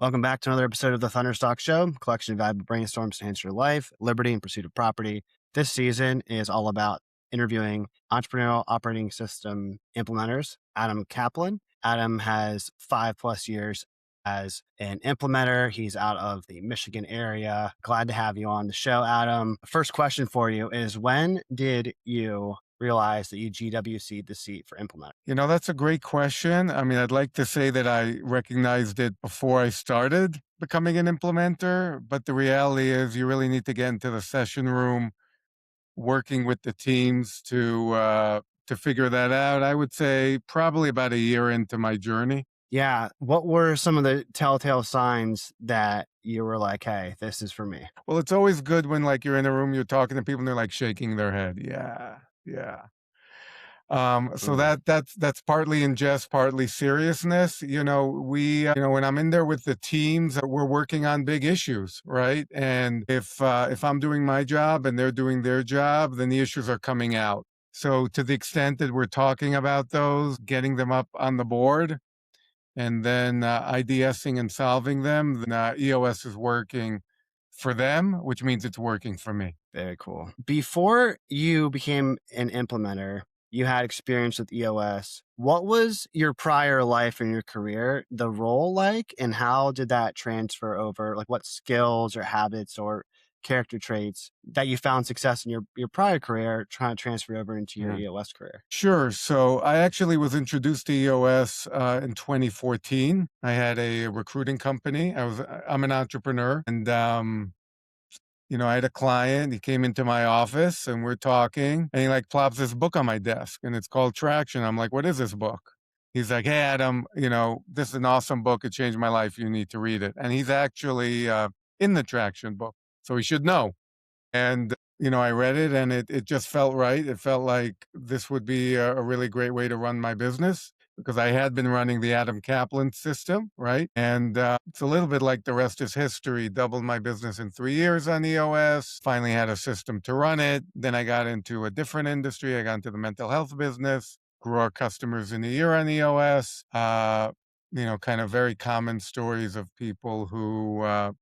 Welcome back to another episode of the Thunderstock Show, a collection of valuable brainstorms to enhance your life, liberty, and pursuit of property. This season is all about interviewing entrepreneurial operating system implementers, Adam Kaplan. Adam has 5+ years as an implementer. He's out of the Michigan area. Glad to have you on the show, Adam. First question for you is, when did you realize that you GWC'd the seat for implementer? That's a great question. I mean, I'd like to say that I recognized it before I started becoming an implementer, but the reality is you really need to get into the session room, working with the teams to figure that out. I would say probably about a year into my journey. Yeah. What were some of the telltale signs that you were like, hey, this is for me? Well, it's always good when you're in a room, you're talking to people and they're like shaking their head. Yeah, yeah. So Mm. that's partly in jest, partly seriousness. When I'm in there with the teams, we're working on big issues, right? And if I'm doing my job and they're doing their job, then the issues are coming out. So to the extent that we're talking about those, getting them up on the board, and then IDSing and solving them, then EOS is working for them, which means it's working for me. Very cool. Before you became an implementer, you had experience with EOS. What was your prior life in your career, the role like, and how did that transfer over? Like, what skills or habits or character traits that you found success in your prior career trying to transfer over into your Yeah. EOS career? Sure. So I actually was introduced to EOS in 2014. I had a recruiting company. I'm an entrepreneur, and I had a client. He came into my office, and we're talking, and he plops this book on my desk, and it's called Traction. I'm like, "What is this book?" He's like, "Hey, Adam, this is an awesome book. It changed my life. You need to read it." And he's actually in the Traction book, so he should know. And, I read it and it just felt right. It felt like this would be a really great way to run my business because I had been running the Adam Kaplan system, right? And it's a little bit like the rest is history. Doubled my business in 3 years on EOS, finally had a system to run it. Then I got into a different industry. I got into the mental health business, grew our customers in a year on EOS. Kind of very common stories of people who are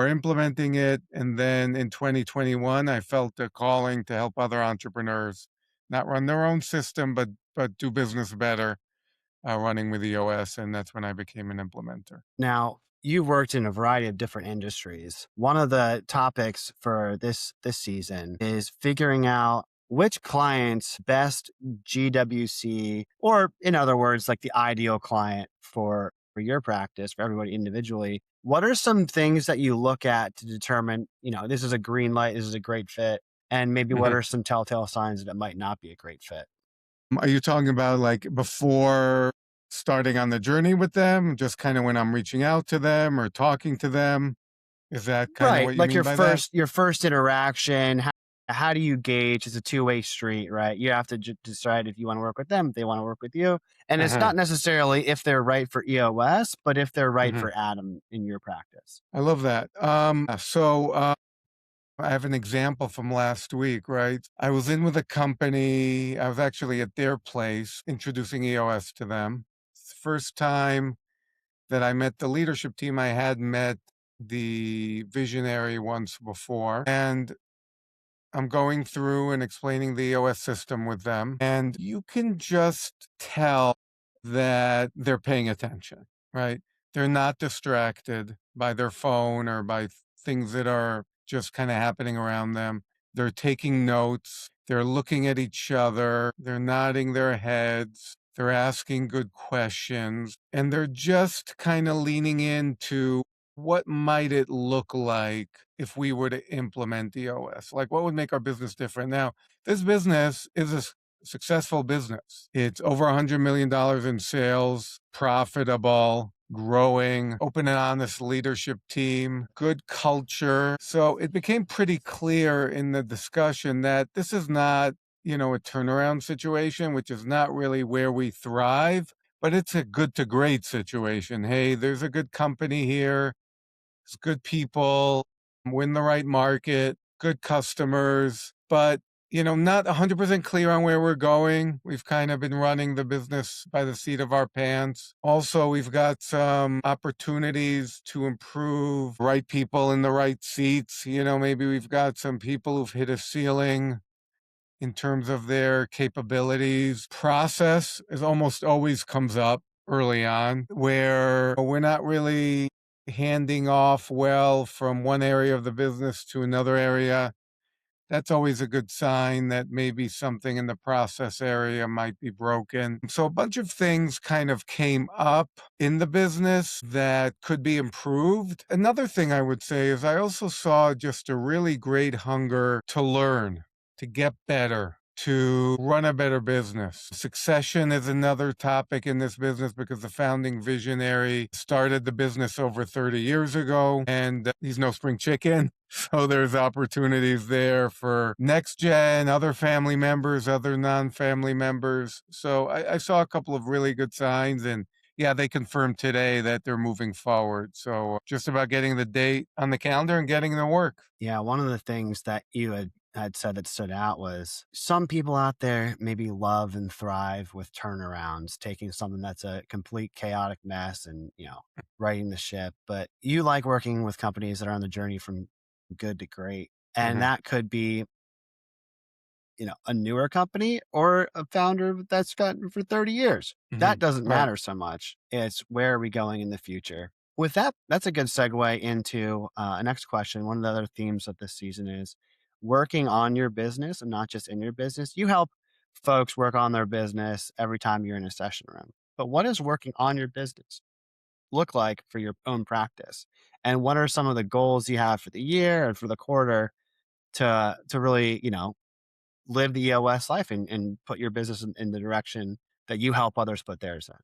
implementing it. And then in 2021, I felt a calling to help other entrepreneurs not run their own system, but do business better running with EOS. And that's when I became an implementer. Now, you've worked in a variety of different industries. One of the topics for this season is figuring out which clients best GWC, or in other words, like the ideal client for your practice, for everybody individually. What are some things that you look at to determine, this is a green light, this is a great fit, and maybe what Mhm. are some telltale signs that it might not be a great fit? Are you talking about before starting on the journey with them, just kind of when I'm reaching out to them or talking to them? Is that kind of Right. what you Like mean by that? your first interaction, how do you gauge? It's a two-way street, right? You have to decide if you want to work with them, if they want to work with you. And it's Uh-huh. not necessarily if they're right for EOS, but if they're right Mhm. for Adam in your practice. I love that. I have an example from last week, right? I was in with a company. I was actually at their place introducing EOS to them. It's the first time that I met the leadership team. I had met the visionary once before. And I'm going through and explaining the EOS system with them. And you can just tell that they're paying attention, right? They're not distracted by their phone or by things that are just kind of happening around them. They're taking notes. They're looking at each other. They're nodding their heads. They're asking good questions. And they're just kind of leaning into what might it look like if we were to implement EOS? Like, what would make our business different? Now, this business is a successful business. It's over $100 million in sales, profitable, growing, open and honest leadership team, good culture. So it became pretty clear in the discussion that this is not, a turnaround situation, which is not really where we thrive, but it's a good to great situation. Hey, there's a good company here. It's good people, we're in the right market, good customers, but Not 100% clear on where we're going. We've kind of been running the business by the seat of our pants. Also, we've got some opportunities to improve, right people in the right seats. Maybe we've got some people who've hit a ceiling in terms of their capabilities. Process is almost always comes up early on where we're not really handing off well from one area of the business to another area. That's always a good sign that maybe something in the process area might be broken. So a bunch of things kind of came up in the business that could be improved. Another thing I would say is I also saw just a really great hunger to learn, to get better, to run a better business. Succession is another topic in this business because the founding visionary started the business over 30 years ago, and he's no spring chicken. So there's opportunities there for next gen, other family members, other non-family members. So I saw a couple of really good signs, and yeah, they confirmed today that they're moving forward. So just about getting the date on the calendar and getting the work. Yeah, one of the things that you had said that stood out was some people out there maybe love and thrive with turnarounds, taking something that's a complete chaotic mess and, righting the ship. But you like working with companies that are on the journey from good to great. And Mhm. that could be, a newer company or a founder that's gotten for 30 years. That Mhm. doesn't Right. matter so much. It's where are we going in the future? With that, that's a good segue into a next question. One of the other themes of this season is working on your business and not just in your business. You help folks work on their business every time you're in a session room. But what does working on your business look like for your own practice? And what are some of the goals you have for the year and for the quarter to really, live the EOS life and put your business in the direction that you help others put theirs in?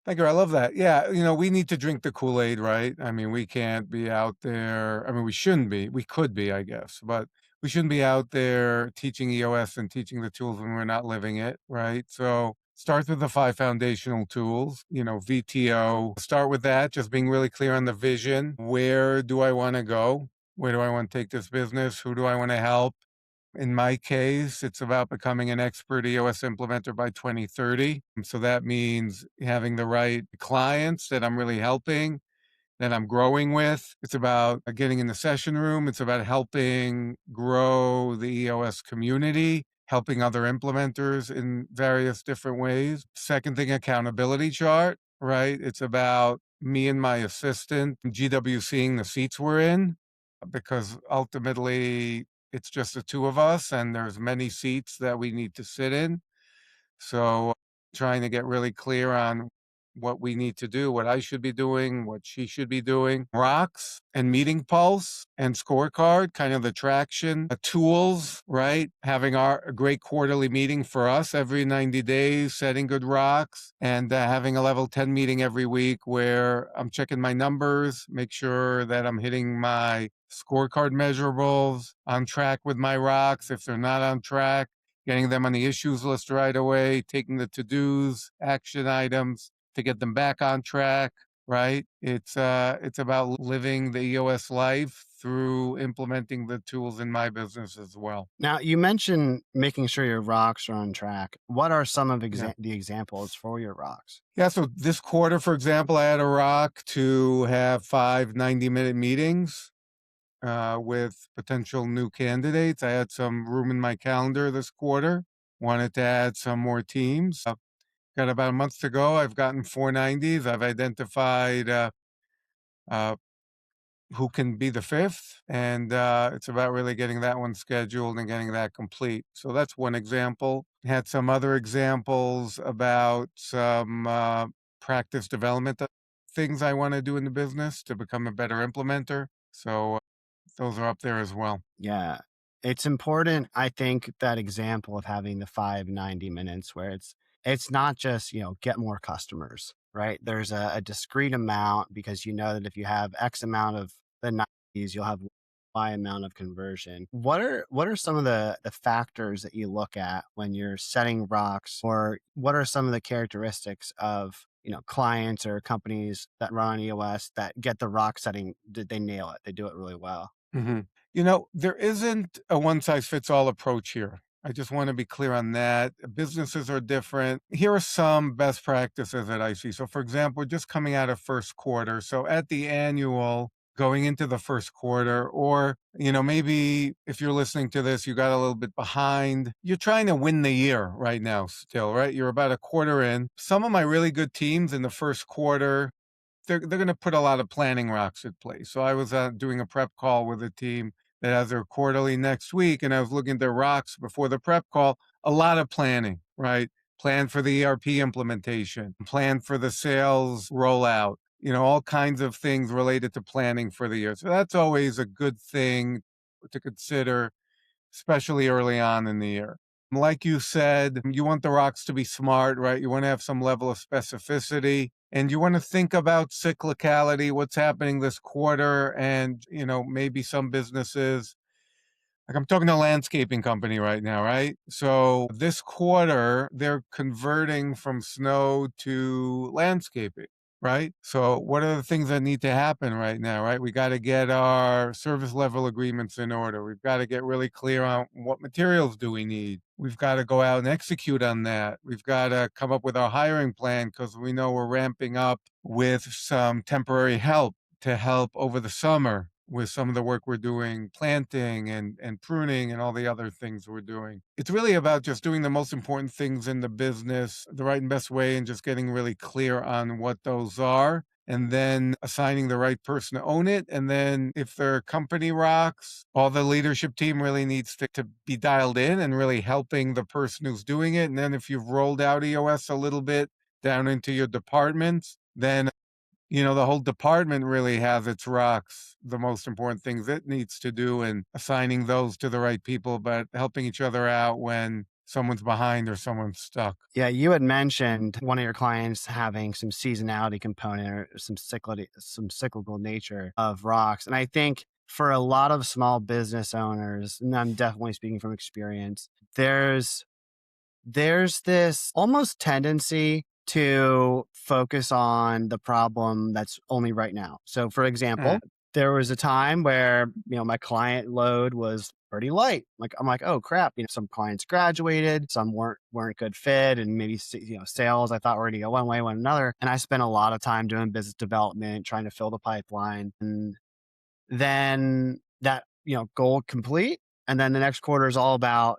Thank you. I love that. Yeah, we need to drink the Kool-Aid, right? I mean, we can't be out there. I mean, we shouldn't be. We could be, I guess, but we shouldn't be out there teaching EOS and teaching the tools when we're not living it, right? So start with the 5 foundational tools, VTO. Start with that, just being really clear on the vision. Where do I want to go? Where do I want to take this business? Who do I want to help? In my case, it's about becoming an expert EOS implementer by 2030. So that means having the right clients that I'm really helping, that I'm growing with. It's about getting in the session room. It's about helping grow the EOS community, helping other implementers in various different ways. Second thing, accountability chart, right? It's about me and my assistant GWCing the seats we're in because ultimately it's just the two of us and there's many seats that we need to sit in. So trying to get really clear on what we need to do, what I should be doing, what she should be doing. Rocks and meeting pulse and scorecard, kind of the traction, tools, right? Having a great quarterly meeting for us every 90 days, setting good rocks, and having a level 10 meeting every week where I'm checking my numbers, make sure that I'm hitting my scorecard measurables, on track with my rocks. If they're not on track, getting them on the issues list right away, taking the to-dos, action items to get them back on track, right? It's about living the EOS life through implementing the tools in my business as well. Now, you mentioned making sure your rocks are on track. What are some of Yeah. the examples for your rocks? Yeah, so this quarter, for example, I had a rock to have 5 90-minute meetings with potential new candidates. I had some room in my calendar this quarter. Wanted to add some more teams. Got about a month to go. I've gotten 490s. I've identified uh, who can be the fifth, and it's about really getting that one scheduled and getting that complete. So that's one example. Had some other examples about some practice development things I want to do in the business to become a better implementer. So those are up there as well. Yeah. It's important, I think, that example of having the 5 90 minutes where it's not just, get more customers, right? There's a discrete amount because you know that if you have X amount of the 90s, you'll have Y amount of conversion. What are some of the factors that you look at when you're setting rocks, or what are some of the characteristics of clients or companies that run on EOS that get the rock setting? Did they nail it? They do it really well. Mhm. There isn't a one size fits all approach here. I just want to be clear on that. Businesses are different. Here are some best practices that I see. So, for example, we're just coming out of first quarter. So, at the annual, going into the first quarter, or, maybe if you're listening to this, you got a little bit behind. You're trying to win the year right now, still, right? You're about a quarter in. Some of my really good teams in the first quarter, they're going to put a lot of planning rocks at play. So I was doing a prep call with a team that has their quarterly next week, and I was looking at their rocks before the prep call. A lot of planning, right? Plan for the ERP implementation, plan for the sales rollout, all kinds of things related to planning for the year. So that's always a good thing to consider, especially early on in the year. Like you said, you want the rocks to be smart, right? You want to have some level of specificity, and you want to think about cyclicality, what's happening this quarter, and, maybe some businesses, like I'm talking to a landscaping company right now, right? So this quarter, they're converting from snow to landscaping, right? So what are the things that need to happen right now, right? We got to get our service level agreements in order. We've got to get really clear on what materials do we need. We've got to go out and execute on that. We've got to come up with our hiring plan because we know we're ramping up with some temporary help to help over the summer with some of the work we're doing, planting and pruning and all the other things we're doing. It's really about just doing the most important things in the business the right and best way and just getting really clear on what those are. And then assigning the right person to own it. And then if their company rocks, all the leadership team really needs to be dialed in and really helping the person who's doing it. And then if you've rolled out EOS a little bit down into your departments, then the whole department really has its rocks, the most important things it needs to do, and assigning those to the right people, but helping each other out when someone's behind or someone's stuck. Yeah, you had mentioned one of your clients having some seasonality component or some cyclical nature of rocks. And I think for a lot of small business owners, and I'm definitely speaking from experience, there's this almost tendency to focus on the problem that's only right now. So for example, Mm. there was a time where, my client load was pretty light. Like I'm like, oh crap, some clients graduated, some weren't good fit, and maybe sales I thought were going to go one way, one another. And I spent a lot of time doing business development, trying to fill the pipeline. And then that, goal complete. And then the next quarter is all about,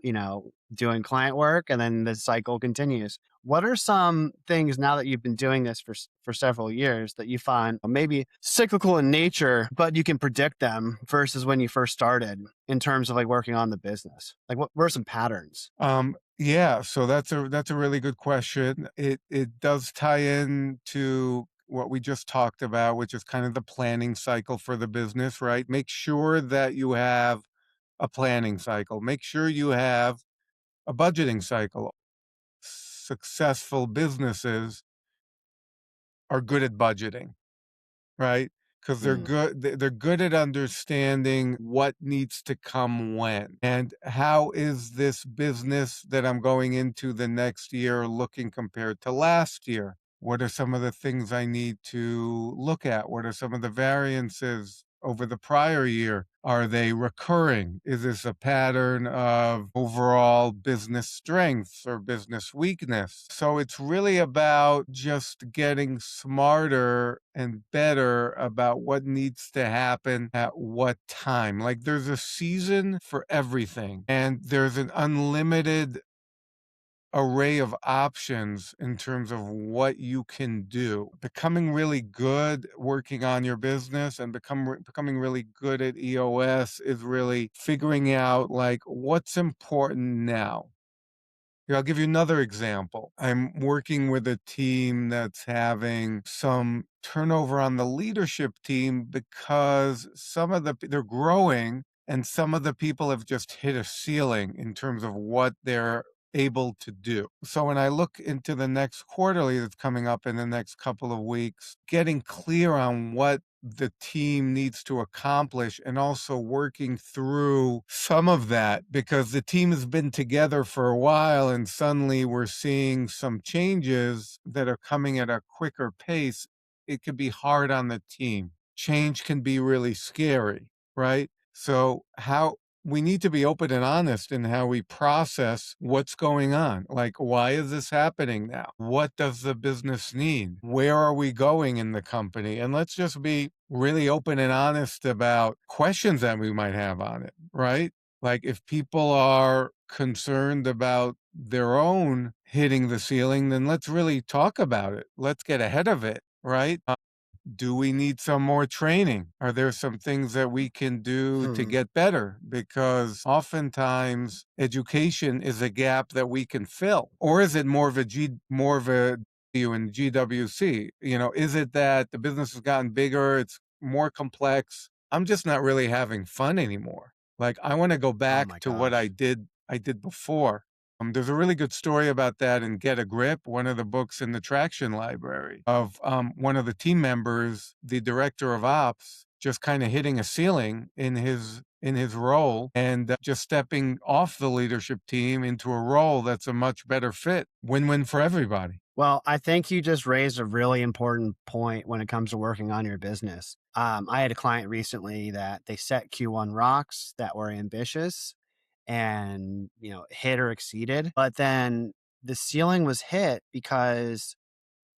doing client work. And then the cycle continues. What are some things now that you've been doing this for several years that you find maybe cyclical in nature, but you can predict them versus when you first started in terms of like working on the business? Like what were some patterns? Yeah, so that's a really good question. It does tie in to what we just talked about, which is kind of the planning cycle for the business, right? Make sure that you have a planning cycle. Make sure you have a budgeting cycle. Successful businesses are good at budgeting, right? Because Mm, they're good at understanding what needs to come when, and how is this business that I'm going into the next year looking compared to last year? What are some of the things I need to look at? What are some of the variances over the prior year? Are they recurring? Is this a pattern of overall business strengths or business weakness? So it's really about just getting smarter and better about what needs to happen at what time. Like there's a season for everything, and there's an unlimited array of options in terms of what you can do. Becoming really good working on your business and becoming really good at EOS is really figuring out like what's important now. Here, I'll give you another example. I'm working with a team that's having some turnover on the leadership team because they're growing and some of the people have just hit a ceiling in terms of what they're able to do. So when I look into the next quarterly that's coming up in the next couple of weeks, getting clear on what the team needs to accomplish and also working through some of that because the team has been together for a while and suddenly we're seeing some changes that are coming at a quicker pace. It could be hard on the team. Change can be really scary, right? So we need to be open and honest in how we process what's going on. Like, why is this happening now? What does the business need? Where are we going in the company? And let's just be really open and honest about questions that we might have on it, right? Like, if people are concerned about their own hitting the ceiling, then let's really talk about it. Let's get ahead of it, right? Do we need some more training? Are there some things that we can do to Hmm. get better? Because oftentimes education is a gap that we can fill. Or is it more of a W in GWC? You know, is it that the business has gotten bigger, it's more complex? I'm just not really having fun anymore. Like, I want to go Oh back my to what gosh. I did before. There's a really good story about that in Get a Grip, one of the books in the Traction library, of one of the team members, the director of ops, just kind of hitting a ceiling in his role and just stepping off the leadership team into a role that's a much better fit. Win-win for everybody. Well, I think you just raised a really important point when it comes to working on your business. I had a client recently that they set Q1 rocks that were ambitious and, hit or exceeded, but then the ceiling was hit because,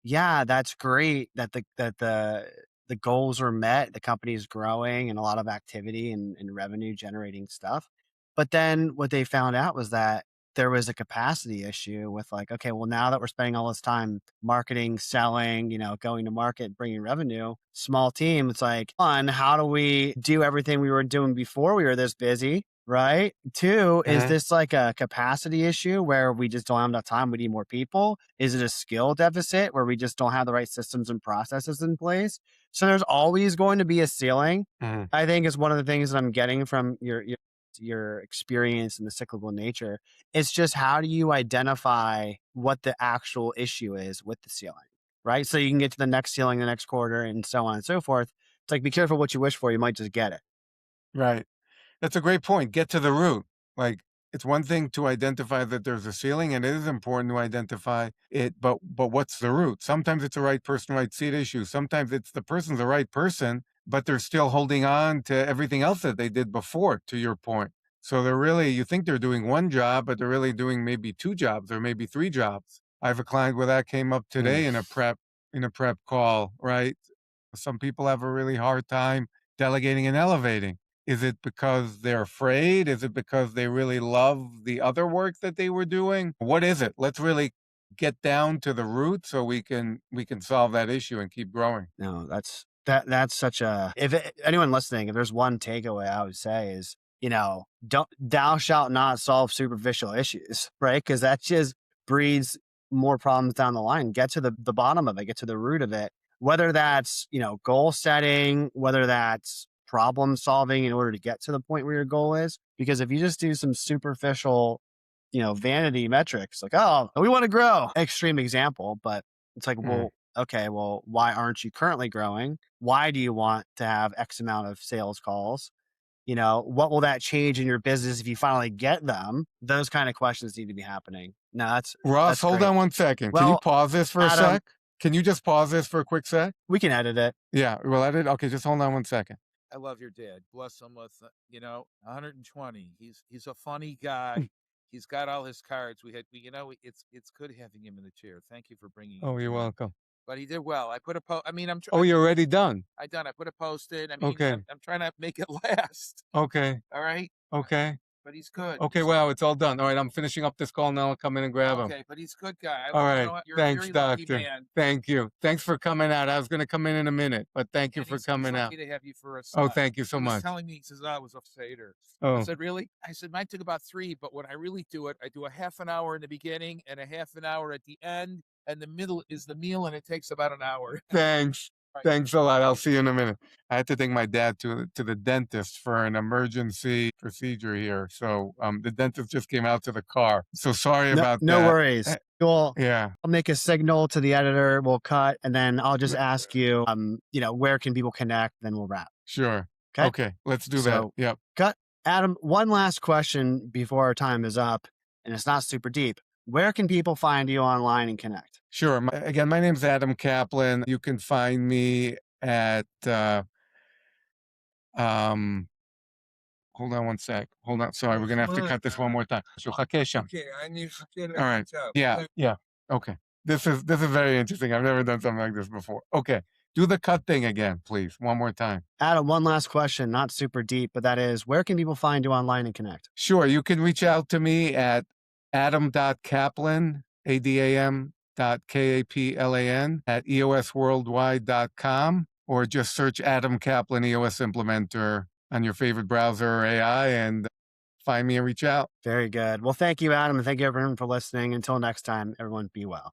yeah, that's great that the goals were met, the company is growing and a lot of activity and revenue generating stuff. But then what they found out was that there was a capacity issue with, like, okay, well, now that we're spending all this time marketing, selling, going to market, bringing revenue, small team, it's like, one, how do we do everything we were doing before we were this busy? Right. Two, is Mhm, this like a capacity issue where we just don't have enough time? We need more people. Is it a skill deficit where we just don't have the right systems and processes in place? So there's always going to be a ceiling. mhm. I think is one of the things that I'm getting from your experience and the cyclical nature. It's just, how do you identify what the actual issue is with the ceiling, right? So you can get to the next ceiling the next quarter and so on and so forth. It's like, be careful what you wish for. You might just get it. Right. That's a great point. Get to the root. Like, it's one thing to identify that there's a ceiling, and it is important to identify it, but what's the root? Sometimes it's the right person, right seat issue. Sometimes it's the person's the right person, but they're still holding on to everything else that they did before, to your point. So they're really, you think they're doing one job, but they're really doing maybe two jobs or maybe three jobs. I have a client where that came up Hmm. today in a prep call, right? Some people have a really hard time delegating and elevating. Is it because they're afraid? Is it because they really love the other work that they were doing? What is it? Let's really get down to the root so we can solve that issue and keep growing. No, that's such a, anyone listening, if there's one takeaway I would say is, don't thou shalt not solve superficial issues, right? Because that just breeds more problems down the line. Get to the bottom of it, get to the root of it. Whether that's, goal setting, whether that's problem solving in order to get to the point where your goal is. Because if you just do some superficial, vanity metrics, like, oh, we want to grow, extreme example, but it's like, Mm. well, okay, well, why aren't you currently growing? Why do you want to have X amount of sales calls? What will that change in your business if you finally get them? Those kind of questions need to be happening. No, Ross, that's hold great. on one second. Can you Well, pause this for a Adam, sec? Can you just pause this for a quick sec? we can edit it. Yeah, we'll edit. Okay, just hold on one second. I love your dad. Bless him with, 120. He's a funny guy. He's got all his cards. It's good having him in the chair. Thank you for bringing him Oh, you're here. welcome. But he did well. I put a post. I mean, Oh, you're already done. I done. I put a post in. I mean, Okay. I'm trying to make it last. Okay. All right. Okay. But he's good. Okay, wow, it's all done. All right, I'm finishing up this call now. I'll come in and grab him. Okay, but he's a good guy. All You right. know what? You're a Thanks, very lucky doctor. man. Thank you. Thanks for coming out. I was going to come in a minute, but thank you And for he's coming out. lucky to have you for a Oh, son. thank you so He was much. telling me, he says, "Oh, it was a Seder." I Oh, said, "Really?" I said, "Mine took about 3, but when I really do it, I do a half an hour in the beginning and a half an hour at the end, and the middle is the meal, and it takes about an hour." thanks. Right. Thanks a lot. I'll see you in a minute. I had to take my dad to the dentist for an emergency procedure here. So the dentist just came out to the car. So sorry No, about no that. worries. Cool. Yeah, I'll make a signal to the editor. We'll cut, and then I'll just ask you, where can people connect? Then we'll wrap. sure. Okay. Okay, let's do that. So, Yep. cut. Adam, one last question before our time is up, and it's not super deep. Where can people find you online and connect? Sure. Again, my name's Adam Kaplan. You can find me at hold Hold on one sec. Hold on. Sorry, we're gonna have to cut this one more time. Okay, I need to get it. All right. Yeah. Okay. This is very interesting. I've never done something like this before. Okay. Do the cut thing again, please. One more time. Adam, one last question, not super deep, but that is, where can people find you online and connect? Sure. You can reach out to me at adam.kaplan, adam.kaplan at eosworldwide.com, or just search Adam Kaplan EOS Implementer on your favorite browser or AI and find me and reach out. Very good. Well, thank you, Adam, and thank you everyone for listening. Until next time, everyone be well.